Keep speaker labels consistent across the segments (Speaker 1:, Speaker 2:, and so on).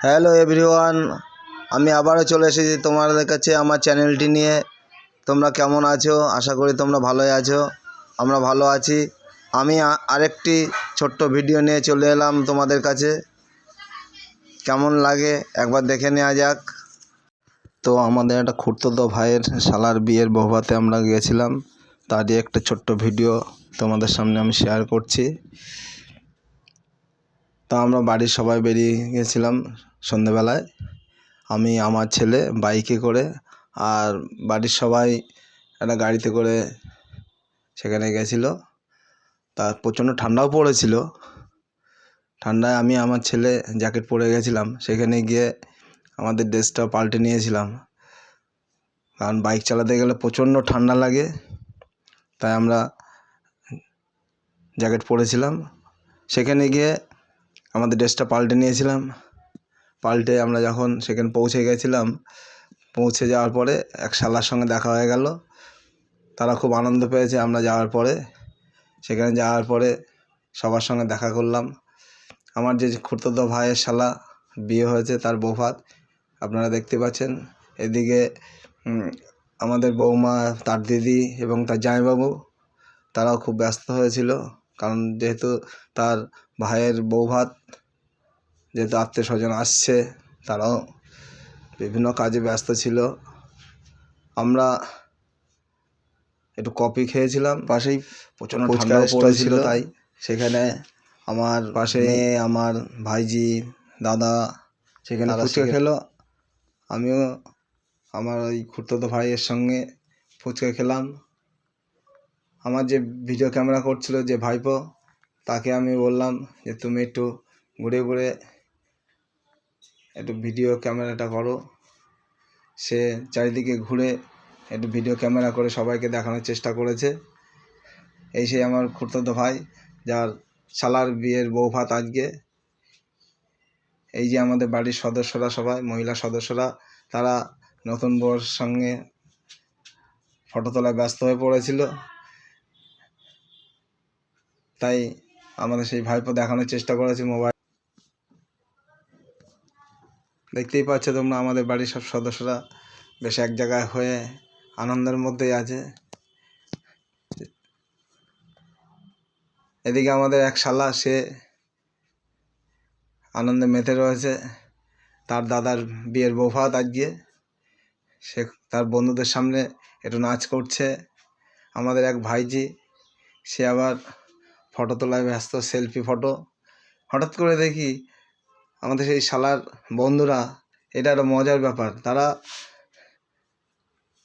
Speaker 1: Hello everyone, আমি আবারও চলে এসেছি তোমাদের কাছে আমার চ্যানেলটি নিয়ে। তোমরা কেমন আছো? আশা করি তোমরা ভালোই আছো। আমরা ভালো আছি। আমি আরেকটি ছোট্ট ভিডিও নিয়ে চলে এলাম তোমাদের কাছে। কেমন লাগে একবার দেখে নেওয়া যাক। তো আমাদের একটা খুড়তুতো ভাইয়ের শালার বিয়ের বহবাতে আমরা গিয়েছিলাম, তারই একটা ছোট্ট ভিডিও তোমাদের সামনে আমি শেয়ার করছি। তা আমরা বাড়ির সবাই বেরিয়ে গেছিলাম সন্ধেবেলায়। আমি, আমার ছেলে বাইকে করে, আর বাড়ির সবাই একটা গাড়িতে করে সেখানে গেছিলো। তা প্রচণ্ড ঠান্ডাও পড়েছিল। ঠান্ডায় আমি, আমার ছেলে জ্যাকেট পরে গেছিলাম। সেখানে গিয়ে আমাদের ড্রেসটা পাল্টে নিয়েছিলাম, কারণ বাইক চালাতে গেলে প্রচণ্ড ঠান্ডা লাগে। তাই আমরা জ্যাকেট পরেছিলাম। সেখানে গিয়ে আমাদের ড্রেসটা পাল্টে নিয়েছিলাম। পাল্টে আমরা যখন সেখানে পৌঁছে গেছিলাম, পৌঁছে যাওয়ার পরে এক শালার সঙ্গে দেখা হয়ে গেল। তারা খুব আনন্দ পেয়েছে আমরা যাওয়ার পরে। সেখানে যাওয়ার পরে সবার সঙ্গে দেখা করলাম। আমার যে খুড়তুতো ভাইয়ের শালা বিয়ে হয়েছে, তার বৌভাত আপনারা দেখতে পাচ্ছেন। এদিকে আমাদের বৌমা, তার দিদি এবং তার জামাইবাবু, তারাও খুব ব্যস্ত হয়েছিল, কারণ যেহেতু তার ভাইয়ের বৌভাত, যেহেতু আত্মীয় স্বজন আসছে, তারাও বিভিন্ন কাজে ব্যস্ত ছিল। আমরা একটু কফি খেয়েছিলাম, পাশেই প্রচণ্ড ঠান্ডা পড়েছিল। তাই সেখানে আমার পাশে আমার ভাইজি, দাদা সেখানে ফুচকা খেলো। আমিও আমার ওই খুড়তুতো ভাইয়ের সঙ্গে ফুচকা খেলাম। আমার যে ভিডিও ক্যামেরা করছিল, যে ভাইপো, তাকে আমি বললাম যে তুমি একটু ঘুরে ঘুরে একটু ভিডিও ক্যামেরাটা করো। সে চারিদিকে ঘুরে একটু ভিডিও ক্যামেরা করে সবাইকে দেখানোর চেষ্টা করেছে। এই সেই আমার খুড়তুতো ভাই, যার শালার বিয়ের বৌভাত আজকে। এই যে আমাদের বাড়ির সদস্যরা, সবাই মহিলা সদস্যরা, তারা নতুন বউর সঙ্গে ফটো তোলায় ব্যস্ত হয়ে পড়েছিল। তাই আমাদের সেই ভাইপো দেখানোর চেষ্টা করেছে মোবাইল। দেখতেই পাচ্ছ তোমরা, আমাদের বাড়ির সব সদস্যরা বেশ এক জায়গায় হয়ে আনন্দের মধ্যেই আছে। এদিকে আমাদের এক শালা, সে আনন্দে মেতে রয়েছে। তার দাদার বিয়ের বৌভাত আজকে। সে তার বন্ধুদের সামনে একটু নাচ করছে। আমাদের এক ভাইজি, সে আবার ফটো তোলায় ব্যস্ত, সেলফি ফটো। হঠাৎ করে দেখি আমাদের সেই শালার বন্ধুরা, এটা একটা মজার ব্যাপার, তারা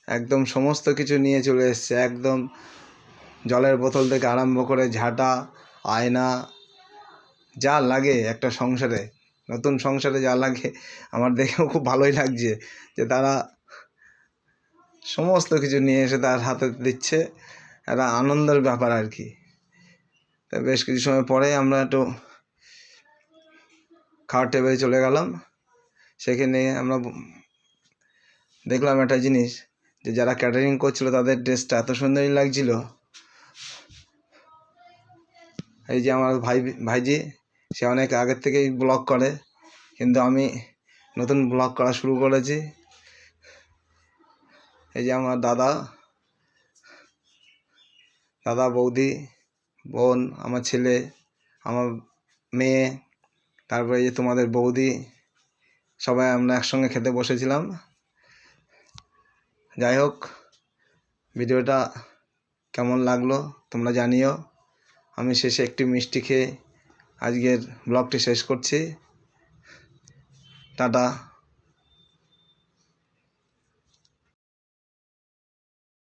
Speaker 1: একদম সমস্ত কিছু নিয়ে চলে এসছে। একদম জলের বোতল থেকে আরম্ভ করে ঝাঁটা, আয়না, যা লাগে একটা সংসারে, নতুন সংসারে যা লাগে, আমার দেখেও খুব ভালোই লাগছে যে তারা সমস্ত কিছু নিয়ে এসে তার হাতে দিচ্ছে। একটা আনন্দের ব্যাপার আর কি। তা বেশ কিছু সময় পরে আমরা একটু খাওয়ার টেবিলে চলে গেলাম। সেখানে আমরা দেখলাম একটা জিনিস, যে যারা ক্যাটারিং করছিল তাদের ড্রেসটা এত সুন্দরই লাগছিল। এই যে আমার ভাইজি, সে অনেক আগের থেকেই ব্লগ করে, কিন্তু আমি নতুন ব্লগ করা শুরু করেছি। এই যে আমার দাদা, বৌদি, বোন, আমার ছেলে, আমার মেয়ে, তারপরে এই যে তোমাদের বৌদি, সবাই আমরা একসঙ্গে খেতে বসেছিলাম। যাই হোক, ভিডিওটা কেমন লাগলো তোমরা জানিও। আমি শেষে একটি মিষ্টি খেয়ে আজকের ব্লগটি শেষ করছি। টাটা।